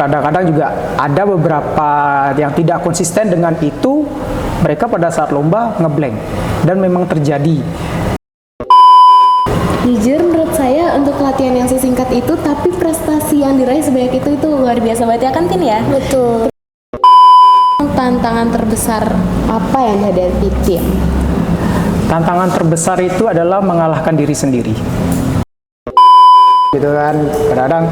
kadang-kadang juga ada beberapa yang tidak konsisten dengan itu, mereka pada saat lomba ngeblank dan memang terjadi. Jujur menurut saya untuk latihan yang sesingkat itu tapi prestasi yang diraih sebanyak itu luar biasa banget ya kan Tin ya? Betul. Tantangan terbesar apa yang dihadapi Tin? Tantangan terbesar itu adalah mengalahkan diri sendiri. Gitu kan, kadang-kadang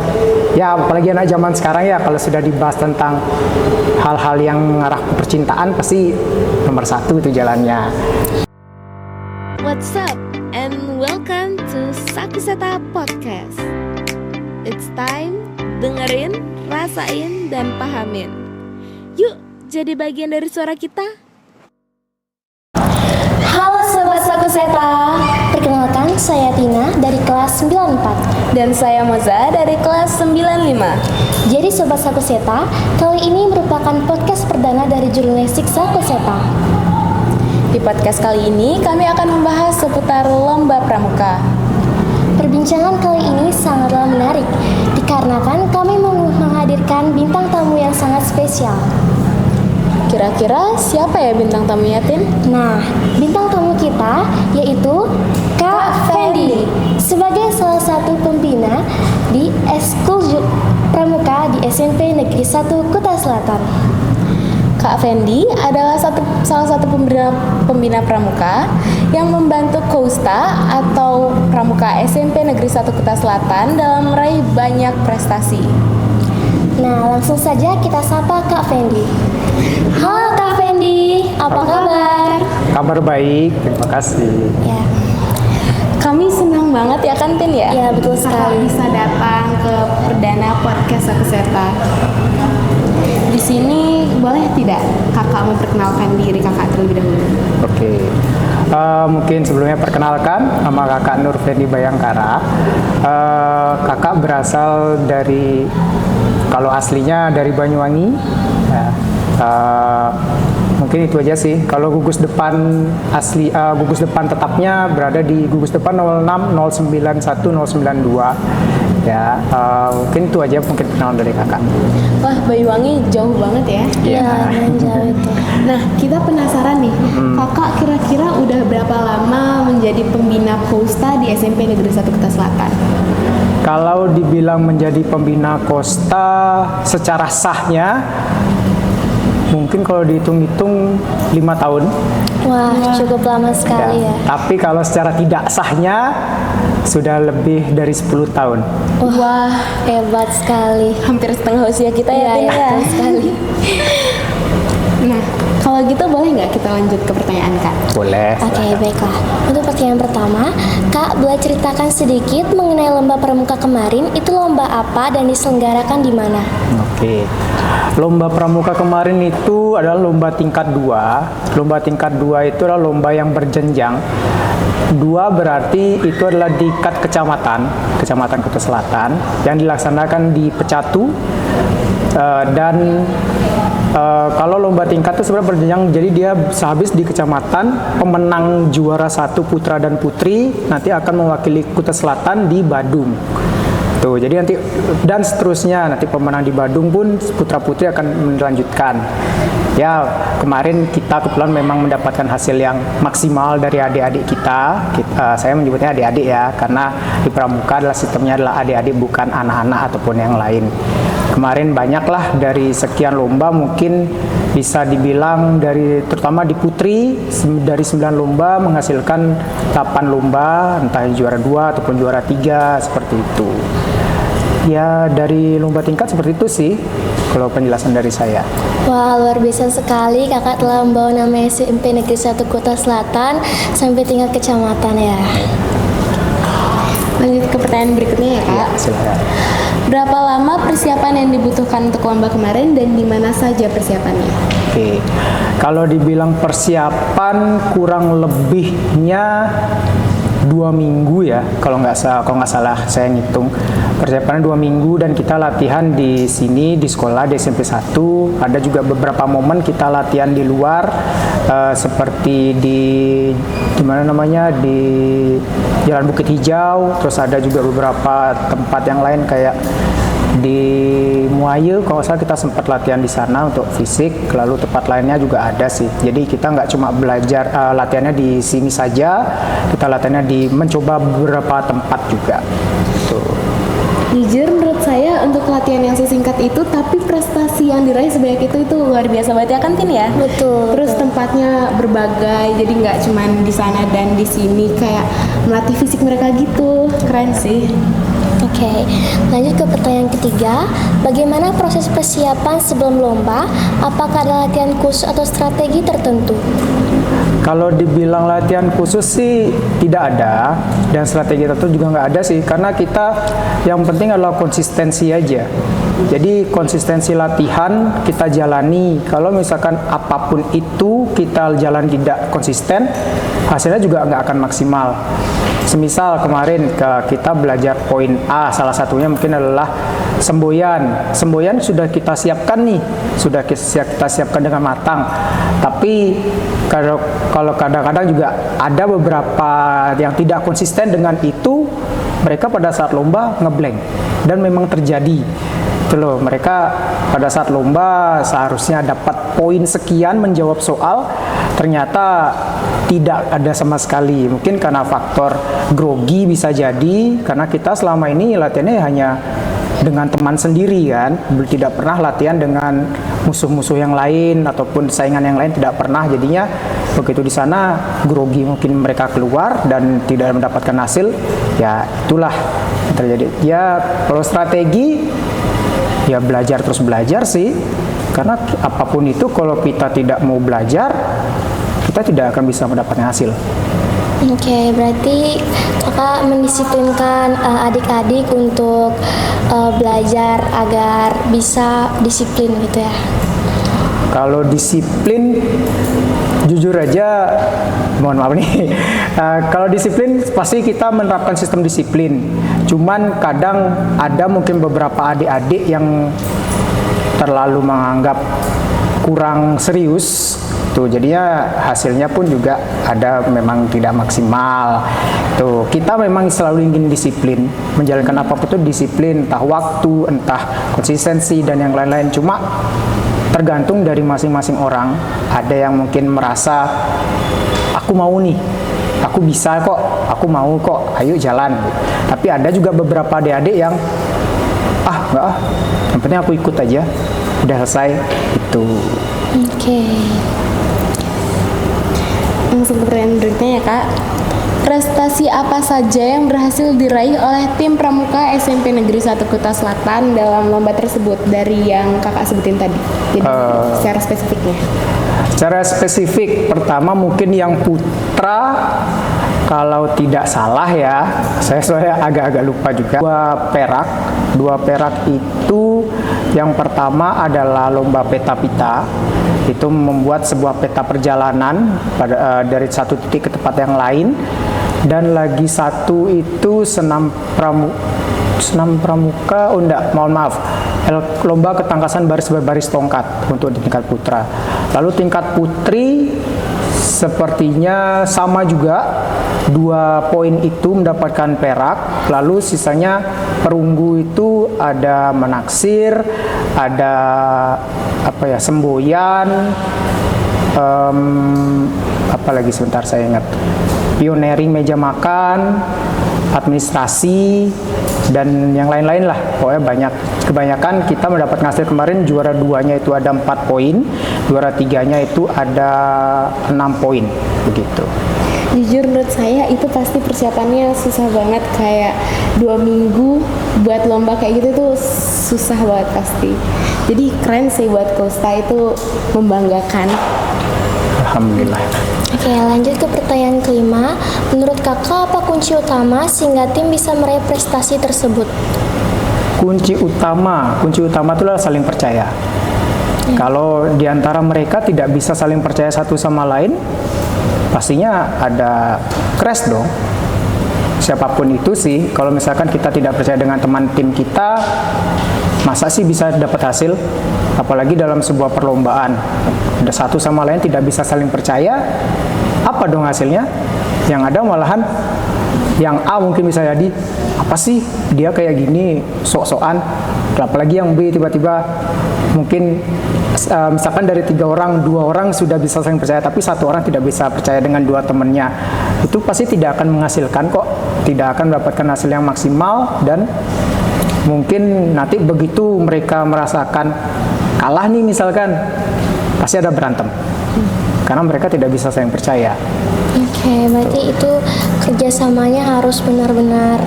ya apalagi anak zaman sekarang ya, kalau sudah dibahas tentang hal-hal yang mengarah ke percintaan pasti nomor satu itu jalannya. What's up and welcome to Sakuseta Podcast. It's time dengerin, rasain, dan pahamin. Yuk jadi bagian dari suara kita. Halo Sobat Sakuseta, perkenalkan saya Tina dari kelas 94. Dan saya Moza dari kelas 95. Jadi Sobat Sakuseta, kali ini merupakan podcast perdana dari jurnalistik Sakuseta. Di podcast kali ini kami akan membahas seputar lomba pramuka. Perbincangan kali ini sangatlah menarik, dikarenakan kami menghadirkan bintang tamu yang sangat spesial. Kira-kira siapa ya bintang tamunya Tin? Nah, bintang tamu kita yaitu Kak Fendi sebagai salah satu pembina di Eskul Pramuka di SMP Negeri 1 Kuta Selatan. Kak Fendi adalah salah satu pembina pramuka yang membantu Kousta atau Pramuka SMP Negeri 1 Kuta Selatan dalam meraih banyak prestasi. Nah, langsung saja kita sapa Kak Fendi. Halo Kak Fendi, apa kabar? Kabar baik, terima kasih. Ya, Kami senang banget ya kan Tin ya? ya betul Kakak sekali. bisa datang ke perdana podcast Sakuseta. Di sini boleh tidak kakak memperkenalkan diri kakak terlebih dahulu? Oke. Mungkin sebelumnya perkenalkan, nama kakak Nur Fendi Bayangkara. Kakak berasal dari, kalau aslinya dari Banyuwangi. Ya. Mungkin itu aja sih. Kalau gugus depan asli, gugus depan tetapnya berada di gugus depan 06 091 092. Ya, mungkin itu aja mungkin perkenalan dari kakak. Wah, Banyuwangi jauh banget ya. Ya, jauh itu. Nah, kita penasaran nih, kakak kira-kira udah berapa lama menjadi pembina Kousta di SMP Negeri 1 Kuta Selatan? Kalau dibilang menjadi pembina Kosta secara sahnya, mungkin kalau dihitung-hitung 5 tahun. Wah, cukup lama sekali ya. Tapi kalau secara tidak sahnya sudah lebih dari 10 tahun. Wah, hebat sekali. Hampir setengah usia kita ya, Iya, Tin, ya, ya. betul sekali. Nah, kalau gitu boleh nggak kita lanjut ke pertanyaan Kak? Boleh. Oke, baiklah. Untuk pertanyaan pertama, Kak, boleh ceritakan sedikit mengenai lomba pramuka kemarin? Itu lomba apa dan diselenggarakan di mana? Oke. Lomba pramuka kemarin itu adalah lomba tingkat 2. Lomba tingkat 2 itu adalah lomba yang berjenjang. 2 berarti itu adalah di tingkat Kecamatan Kuta Selatan yang dilaksanakan di Pecatu. Dan kalau lomba tingkat itu sebenarnya berjenjang, jadi dia sehabis di kecamatan, pemenang juara 1 putra dan putri nanti akan mewakili Kuta Selatan di Badung. Tuh, jadi nanti dan seterusnya, nanti pemenang di Badung pun putra putri akan melanjutkan. Ya, kemarin kita kebetulan memang mendapatkan hasil yang maksimal dari adik-adik kita. Saya menyebutnya adik-adik ya, karena di pramuka adalah sistemnya adalah adik-adik, bukan anak-anak ataupun yang lain. Kemarin banyaklah dari sekian lomba, mungkin bisa dibilang terutama di putri dari 9 lomba menghasilkan 8 lomba, entah juara 2 ataupun juara 3 seperti itu. Ya, dari lomba tingkat seperti itu sih kalau penjelasan dari saya. Wah, luar biasa sekali. Kakak telah membawa nama SMP Negeri 1 Kuta Selatan sampai tingkat kecamatan ya. Lanjut ke pertanyaan berikutnya ya Kak. Silakan. Berapa lama persiapan yang dibutuhkan untuk lomba kemarin dan di mana saja persiapannya? Oke, kalau dibilang persiapan kurang lebihnya 2 minggu ya, kalau nggak salah saya ngitung. Persiapannya 2 minggu dan kita latihan di sini di sekolah di SMP 1. Ada juga beberapa momen kita latihan di luar, seperti di mana namanya, di Jalan Bukit Hijau. Terus ada juga beberapa tempat yang lain kayak Di Muaye kalau salah kita sempat latihan di sana untuk fisik, lalu tempat lainnya juga ada sih. Jadi kita nggak cuma belajar latihannya di sini saja, kita latihannya mencoba beberapa tempat juga. Tuh. Jujur menurut saya untuk latihan yang sesingkat itu tapi prestasi yang diraih sebanyak itu luar biasa banget ya kan Tin ya? Betul. Terus tempatnya berbagai, jadi nggak cuman di sana dan di sini, kayak melatih fisik mereka gitu. Keren sih. Oke, lanjut ke pertanyaan ketiga. Bagaimana proses persiapan sebelum lomba? Apakah ada latihan khusus atau strategi tertentu? Kalau dibilang latihan khusus sih tidak ada, dan strategi tertentu juga nggak ada sih, karena kita yang penting adalah konsistensi aja. Jadi konsistensi latihan kita jalani. Kalau misalkan apapun itu kita jalan tidak konsisten, hasilnya juga nggak akan maksimal. Semisal kemarin kita belajar poin A, salah satunya mungkin adalah semboyan. Semboyan sudah kita siapkan nih, sudah kita siapkan dengan matang. Tapi kalau kadang-kadang juga ada beberapa yang tidak konsisten dengan itu, mereka pada saat lomba ngeblank, dan memang terjadi. Itu loh, mereka pada saat lomba seharusnya dapat poin sekian menjawab soal, ternyata tidak ada sama sekali. Mungkin karena faktor grogi bisa jadi, karena kita selama ini latihannya hanya dengan teman sendiri kan, tidak pernah latihan dengan musuh-musuh yang lain ataupun saingan yang lain, tidak pernah. Jadinya begitu di sana grogi mungkin mereka keluar dan tidak mendapatkan hasil, ya itulah yang terjadi. Ya kalau strategi ya belajar terus belajar sih, karena apapun itu kalau kita tidak mau belajar, kita tidak akan bisa mendapatkan hasil. Oke, berarti kakak mendisiplinkan adik-adik untuk belajar agar bisa disiplin gitu ya? Kalau disiplin, jujur aja, mohon maaf nih, kalau disiplin pasti kita menerapkan sistem disiplin. Cuman kadang ada mungkin beberapa adik-adik yang terlalu menganggap kurang serius. Tuh, jadinya hasilnya pun juga ada memang tidak maksimal. Tuh, kita memang selalu ingin disiplin, menjalankan apapun itu disiplin, entah waktu, entah konsistensi dan yang lain-lain. Cuma tergantung dari masing-masing orang. Ada yang mungkin merasa aku mau nih, aku bisa kok, aku mau kok, ayo jalan. Tapi ada juga beberapa adik-adik yang enggak, yang penting aku ikut aja, udah selesai itu. Oke. Langsung ke pertanyaan berikutnya ya Kak. Prestasi apa saja yang berhasil diraih oleh tim Pramuka SMP Negeri 1 Kuta Selatan dalam lomba tersebut dari yang kakak sebutin tadi? Jadi secara spesifiknya. Secara spesifik, pertama mungkin yang putra, kalau tidak salah ya, saya agak-agak lupa juga. Dua perak itu yang pertama adalah lomba peta pita. Itu membuat sebuah peta perjalanan dari satu titik ke tempat yang lain. Dan lagi satu itu senam pramuka, mohon maaf, lomba ketangkasan baris berbaris tongkat untuk di tingkat putra. Lalu tingkat putri sepertinya sama juga, 2 poin itu mendapatkan perak. Lalu sisanya perunggu itu ada menaksir, ada semboyan, apalagi sebentar saya ingat, pioneering meja makan, administrasi, dan yang lain-lain lah. Pokoknya banyak. Kebanyakan kita mendapatkan hasil kemarin, juara 2-nya itu ada 4 poin, juara 3-nya itu ada 6 poin, begitu. Jujur menurut saya itu pasti persiapannya susah banget, kayak 2 minggu buat lomba kayak gitu tuh susah banget pasti. Jadi keren sih buat Kosta, itu membanggakan. Alhamdulillah. Oke, lanjut ke pertanyaan kelima. Menurut kakak apa kunci utama sehingga tim bisa meraih prestasi tersebut? Kunci utama itu adalah saling percaya. Kalau diantara mereka tidak bisa saling percaya satu sama lain, pastinya ada crash dong. Siapapun itu sih, kalau misalkan kita tidak percaya dengan teman tim kita, masa sih bisa dapat hasil? Apalagi dalam sebuah perlombaan, ada satu sama lain tidak bisa saling percaya, apa dong hasilnya? Yang ada malahan yang A mungkin bisa jadi, apa kenapa sih dia kayak gini, sok-sokan. Apalagi yang B tiba-tiba mungkin misalkan dari 3 orang, 2 orang sudah bisa saling percaya, tapi 1 orang tidak bisa percaya dengan 2 temannya. Itu pasti tidak akan menghasilkan kok, tidak akan mendapatkan hasil yang maksimal, dan mungkin nanti begitu mereka merasakan kalah nih misalkan, pasti ada berantem. Karena mereka tidak bisa saling percaya. Oke, berarti itu kerjasamanya harus benar-benar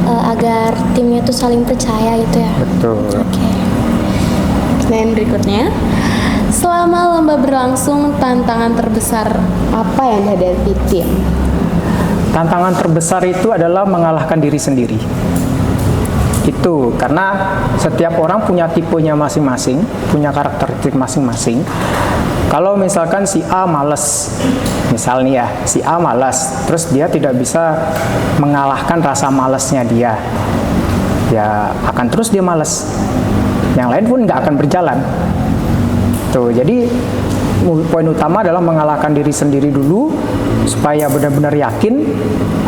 agar timnya itu saling percaya gitu ya. Betul. Oke. Pertanyaan berikutnya, selama lomba berlangsung, tantangan terbesar apa yang dihadapi tim? Tantangan terbesar itu adalah mengalahkan diri sendiri. Itu karena setiap orang punya tipenya masing-masing, punya karakteristik masing-masing. Kalau misalkan si A malas, misalnya ya, si A malas, terus dia tidak bisa mengalahkan rasa malasnya dia, ya akan terus dia malas. Yang lain pun nggak akan berjalan. Tuh, jadi poin utama adalah mengalahkan diri sendiri dulu, supaya benar-benar yakin,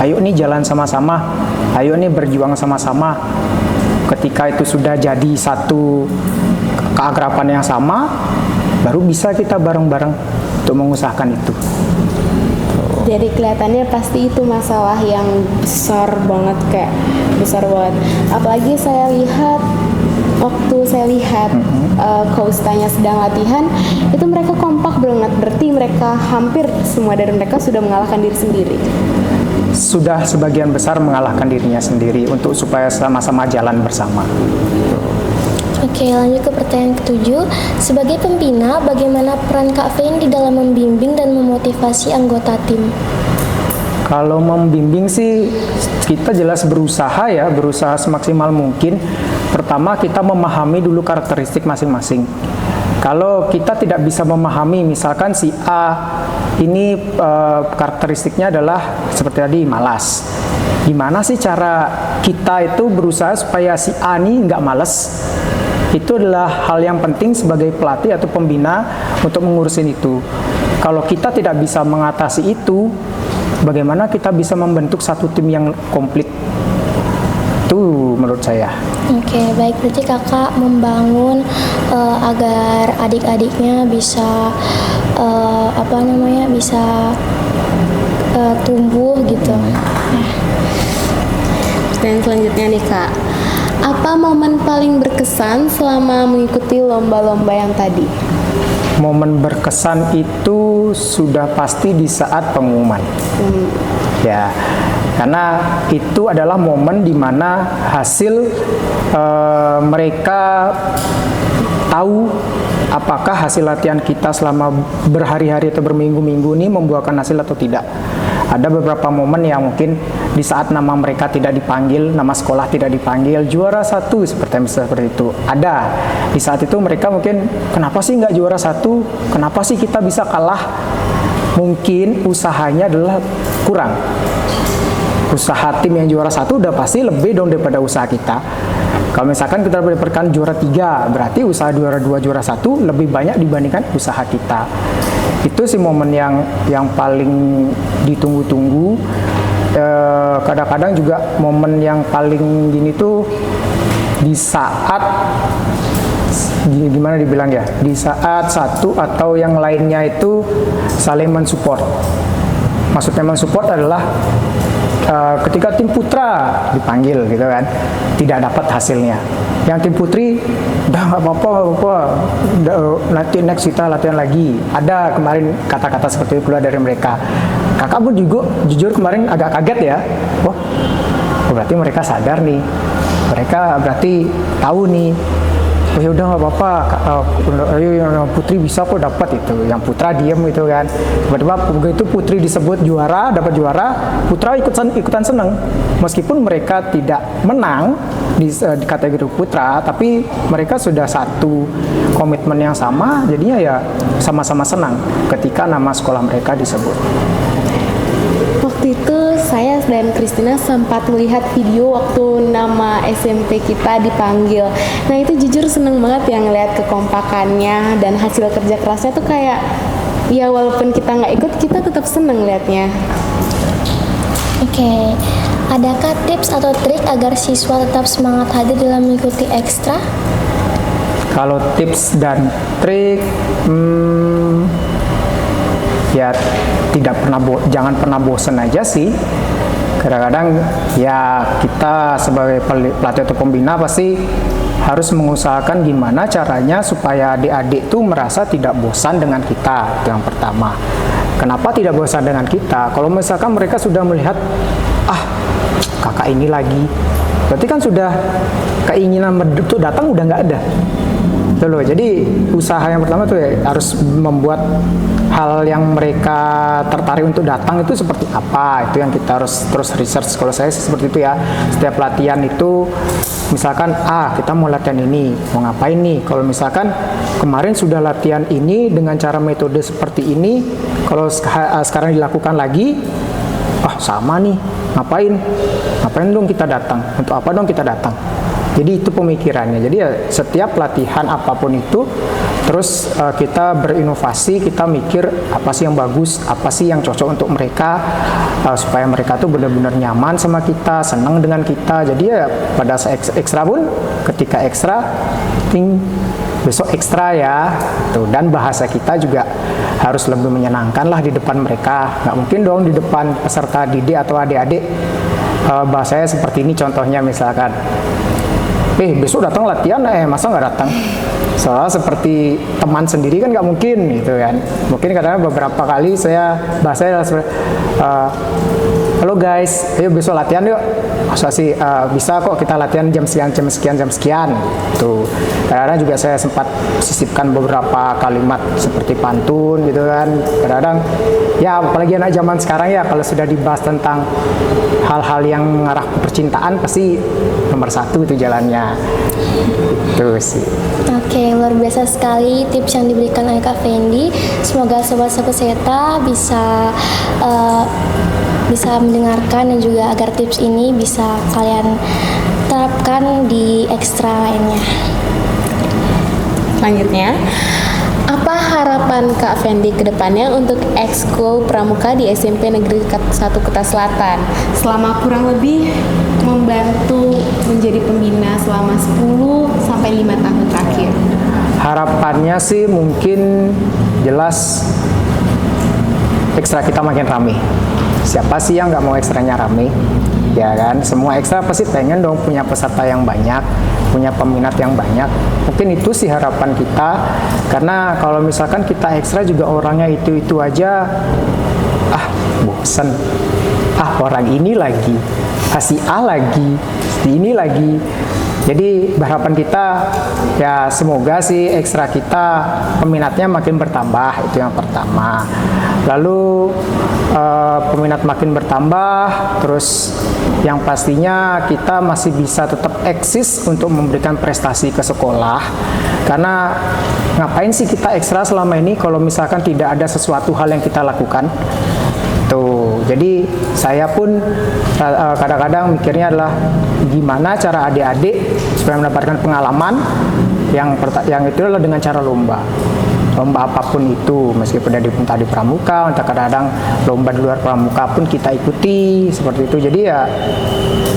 ayo nih jalan sama-sama, ayo nih berjuang sama-sama. Ketika itu sudah jadi satu keakraban yang sama, baru bisa kita bareng-bareng untuk mengusahakan itu. Jadi kelihatannya pasti itu masalah yang besar banget, kayak besar banget. Apalagi saya lihat waktu saya lihat Coastanya sedang latihan, itu mereka kompak banget. Berarti mereka hampir semua dari mereka sudah mengalahkan diri sendiri. Sudah sebagian besar mengalahkan dirinya sendiri untuk supaya sama-sama jalan bersama. Oke, lanjut ke pertanyaan ke-7. Sebagai pembina, bagaimana peran Kak Fendi dalam membimbing dan memotivasi anggota tim? Kalau membimbing sih kita jelas berusaha ya, berusaha semaksimal mungkin. Pertama kita memahami dulu karakteristik masing-masing. Kalau kita tidak bisa memahami, misalkan si A ini karakteristiknya adalah seperti tadi, malas. Gimana sih cara kita itu berusaha supaya si A ini nggak malas? Itu adalah hal yang penting sebagai pelatih atau pembina untuk mengurusin itu. Kalau kita tidak bisa mengatasi itu, bagaimana kita bisa membentuk satu tim yang komplit? Itu menurut saya. Oke, baik, berarti kakak membangun agar adik-adiknya bisa bisa tumbuh gitu. Pertanyaan selanjutnya nih Kak, apa momen paling berkesan selama mengikuti lomba-lomba yang tadi? Momen berkesan itu sudah pasti di saat pengumuman. Ya, karena itu adalah momen di mana hasil mereka tahu apakah hasil latihan kita selama berhari-hari atau berminggu-minggu ini membuahkan hasil atau tidak. Ada beberapa momen yang mungkin di saat nama mereka tidak dipanggil, nama sekolah tidak dipanggil, juara 1 seperti itu. Ada. Di saat itu mereka mungkin, kenapa sih nggak juara 1? Kenapa sih kita bisa kalah? Mungkin usahanya adalah kurang. Usaha tim yang juara 1 udah pasti lebih dong daripada usaha kita. Kalau misalkan kita mendapatkan juara 3, berarti usaha juara 2, juara 1 lebih banyak dibandingkan usaha kita. Itu sih momen yang paling ditunggu-tunggu. Kadang-kadang juga momen yang paling gini tuh di saat gimana dibilang ya, di saat satu atau yang lainnya itu saling mensupport. Maksudnya mensupport adalah ketika tim putra dipanggil gitu kan, tidak dapat hasilnya, yang tim putri udah nggak apa-apa, nanti next kita latihan lagi. Ada kemarin kata-kata seperti itu keluar dari mereka. Kakak pun juga jujur kemarin agak kaget ya, wah berarti mereka sadar nih, mereka berarti tahu nih, oh ya udah nggak apa-apa, ayo yang putri bisa kok dapat itu, yang putra diem gitu kan. Tiba-tiba begitu putri disebut juara, dapat juara, putra ikutan seneng, meskipun mereka tidak menang di kategori putra, tapi mereka sudah satu komitmen yang sama, jadinya ya sama-sama senang ketika nama sekolah mereka disebut. Waktu itu saya dan Christina sempat melihat video waktu nama SMP kita dipanggil. Nah itu jujur seneng banget ya ngeliat kekompakannya dan hasil kerja kerasnya tuh kayak, ya walaupun kita nggak ikut, kita tetap seneng liatnya. Oke, Adakah tips atau trik agar siswa tetap semangat hadir dalam mengikuti ekstra? Kalau tips dan trik, ya jangan pernah bosan aja sih. Kadang-kadang ya kita sebagai pelatih atau pembina pasti harus mengusahakan gimana caranya supaya adik-adik tuh merasa tidak bosan dengan kita. Itu yang pertama. Kenapa tidak bosan dengan kita? Kalau misalkan mereka sudah melihat, kakak ini lagi, berarti kan sudah keinginan untuk datang udah nggak ada. Gitu loh. Jadi usaha yang pertama tuh ya, harus membuat hal yang mereka tertarik untuk datang itu seperti apa. Itu yang kita harus terus research. Kalau saya seperti itu ya. Setiap latihan itu misalkan kita mau latihan ini, mau ngapain nih? Kalau misalkan kemarin sudah latihan ini dengan cara metode seperti ini, kalau sekarang dilakukan lagi, sama nih, ngapain dong kita datang? Untuk apa dong kita datang? Jadi itu pemikirannya. Jadi ya setiap latihan apapun itu terus kita berinovasi, kita mikir apa sih yang bagus, apa sih yang cocok untuk mereka, supaya mereka tuh benar-benar nyaman sama kita, senang dengan kita. Jadi ya pada saat ekstra pun, ketika ekstra, besok ekstra ya. Tuh, dan bahasa kita juga harus lebih menyenangkan lah di depan mereka. Nggak mungkin dong di depan peserta didik atau adik-adik bahasanya seperti ini. Contohnya misalkan, besok datang latihan, masa nggak datang? Soalnya seperti teman sendiri kan nggak mungkin gitu kan. Mungkin kadang beberapa kali bahasanya seperti, halo guys, ayo besok latihan yuk. Masa sih bisa kok kita latihan jam sekian tuh. Kadang-kadang juga saya sempat sisipkan beberapa kalimat seperti pantun gitu kan. Kadang-kadang ya apalagi anak zaman sekarang ya, kalau sudah dibahas tentang hal-hal yang mengarah ke percintaan pasti nomor 1 itu jalannya. Itu sih. Oke, luar biasa sekali tips yang diberikan oleh Kak Fendi. Semoga Sobat Sakuseta bisa mendengarkan dan juga agar tips ini bisa kalian terapkan di ekstra lainnya. Selanjutnya, apa harapan Kak Fendi ke depannya untuk ekskul pramuka di SMP Negeri 1 Kuta Selatan selama kurang lebih membantu menjadi pembina selama 10 sampai 5 tahun terakhir? Harapannya sih mungkin jelas ekstra kita makin rame. Siapa sih yang nggak mau ekstranya rame? Ya kan, semua ekstra pasti pengen dong punya peserta yang banyak, punya peminat yang banyak. Mungkin itu sih harapan kita, karena kalau misalkan kita ekstra juga orangnya itu aja, bosen. Orang ini lagi, si A lagi, si ini lagi. Jadi harapan kita ya semoga sih ekstra kita peminatnya makin bertambah, itu yang pertama. Lalu peminat makin bertambah, terus yang pastinya kita masih bisa tetap eksis untuk memberikan prestasi ke sekolah. Karena ngapain sih kita ekstra selama ini kalau misalkan tidak ada sesuatu hal yang kita lakukan? Tuh, jadi saya pun kadang-kadang mikirnya adalah gimana cara adik-adik supaya mendapatkan pengalaman yang itu adalah dengan cara lomba apapun itu, meskipun entah di pramuka, entah kadang-kadang lomba di luar pramuka pun kita ikuti seperti itu. Jadi ya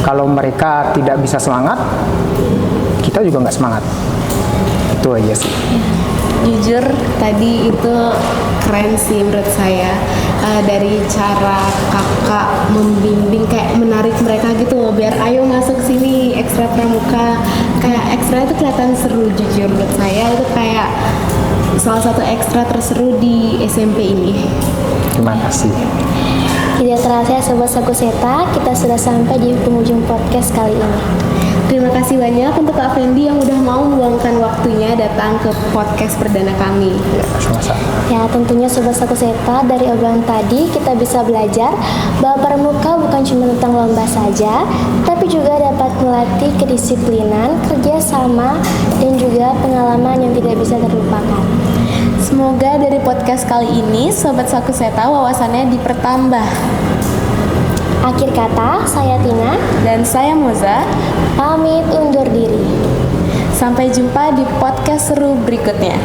kalau mereka tidak bisa semangat, kita juga nggak semangat. Itu aja sih. Jujur tadi itu keren sih menurut saya, dari cara kakak membimbing kayak menarik mereka gitu loh, biar ayo masuk sini ekstra pramuka. Kayak ekstra itu kelihatan seru, jujur menurut saya itu kayak salah satu ekstra terseru di SMP ini. Terima kasih. Tidak terasa ya Sobat Sakuseta, kita sudah sampai di penghujung podcast kali ini. Terima kasih banyak untuk Kak Fendi yang udah mau meluangkan waktunya datang ke podcast perdana kami. Sama-sama. Ya, tentunya Sobat Sakuseta, dari obrolan tadi kita bisa belajar bahwa pramuka bukan cuma tentang lomba saja, tapi juga dapat melatih kedisiplinan, kerjasama, dan juga pengalaman yang tidak bisa terlupakan. Semoga dari podcast kali ini Sobat Sakuseta wawasannya dipertambah. Akhir kata, saya Tina Dan saya Moza, pamit undur diri. sampai jumpa di podcast seru berikutnya.